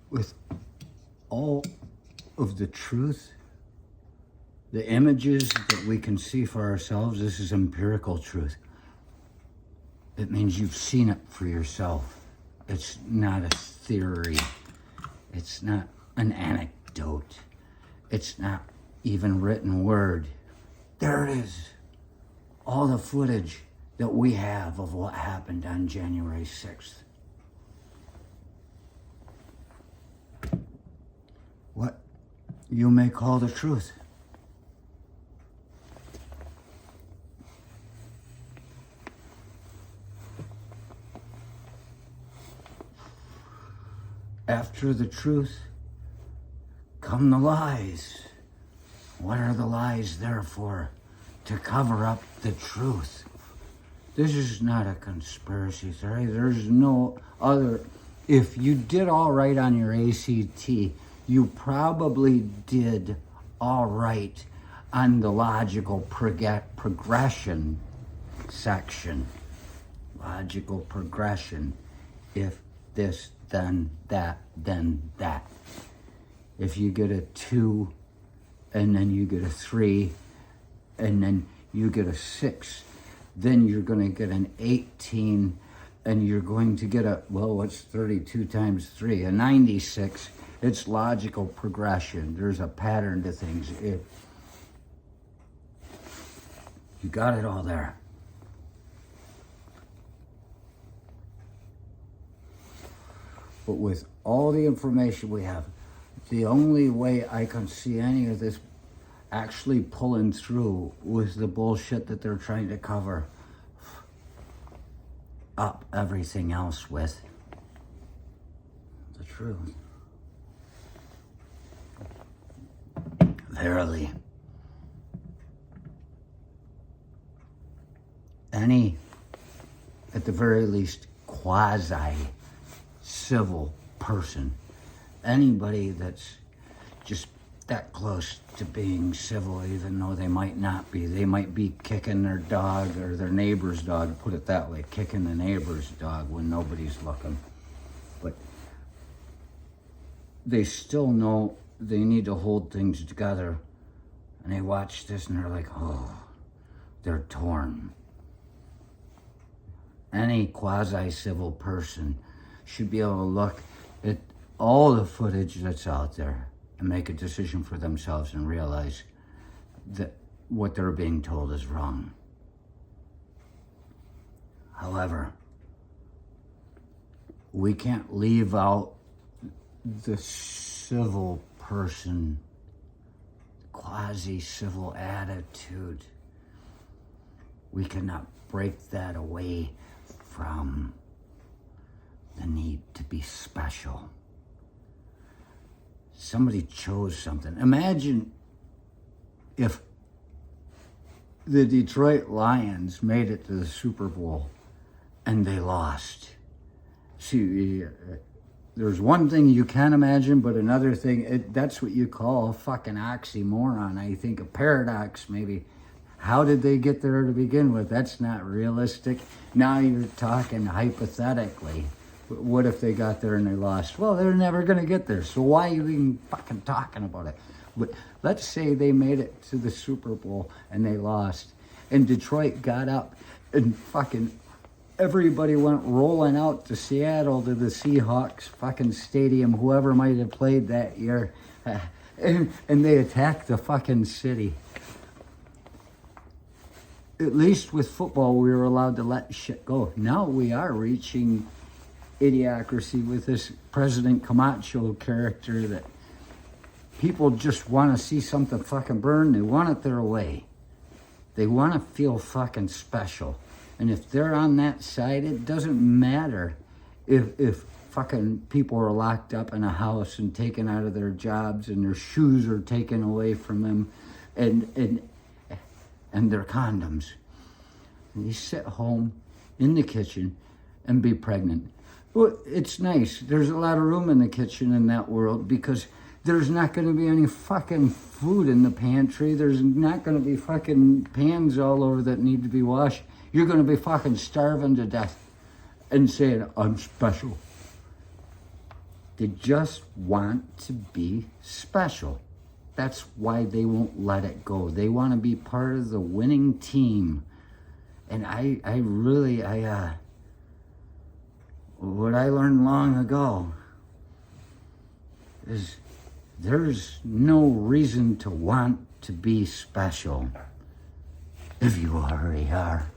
with all of the truth, the images that we can see for ourselves, this is empirical truth. It means you've seen it for yourself. It's not a theory. It's not an anecdote. It's not even written word. There it is. All the footage that we have of what happened on January 6th. What you may call the truth. After the truth come the lies. What are the lies there for? To cover up the truth. This is not a conspiracy theory. There's no other. If you did all right on your ACT, you probably did all right on the logical progression section. Logical progression. If this, then that, then that. If you get a 2, and then you get a 3, and then you get a 6, then you're going to get an 18, and you're going to get a, well, what's 32 times 3? A 96. It's logical progression. There's a pattern to things. You got it all there. But with all the information we have, the only way I can see any of this actually pulling through was the bullshit that they're trying to cover up everything else with. The truth. Verily. Any, at the very least, quasi-civil person, anybody that's just that close to being civil, even though they might not be. They might be kicking their dog or their neighbor's dog, put it that way, kicking the neighbor's dog when nobody's looking. But they still know they need to hold things together. And they watch this and they're like, oh, they're torn. Any quasi-civil person should be able to look at all the footage that's out there and make a decision for themselves and realize that what they're being told is wrong. However, we can't leave out the civil person, quasi-civil attitude. We cannot break that away from the need to be special. Somebody chose something. Imagine if the Detroit Lions made it to the Super Bowl and they lost. See, there's one thing you can imagine, but another thing, that's what you call a fucking oxymoron. I think a paradox, maybe. How did they get there to begin with? That's not realistic. Now you're talking hypothetically. What if they got there and they lost? Well, they're never going to get there. So why are you even fucking talking about it? But let's say they made it to the Super Bowl and they lost. And Detroit got up and fucking everybody went rolling out to Seattle to the Seahawks fucking stadium, whoever might have played that year. And they attacked the fucking city. At least with football, we were allowed to let shit go. Now we are reaching idiocracy with this President Camacho character that people just want to see something fucking burn. They want it their way. They want to feel fucking special. And if they're on that side, it doesn't matter if fucking people are locked up in a house and taken out of their jobs and their shoes are taken away from them and their condoms. And you sit home in the kitchen and be pregnant. Well, it's nice. There's a lot of room in the kitchen in that world because there's not going to be any fucking food in the pantry. There's not going to be fucking pans all over that need to be washed. You're going to be fucking starving to death and saying, I'm special. They just want to be special. That's why they won't let it go. They want to be part of the winning team. And what I learned long ago is there's no reason to want to be special if you already are.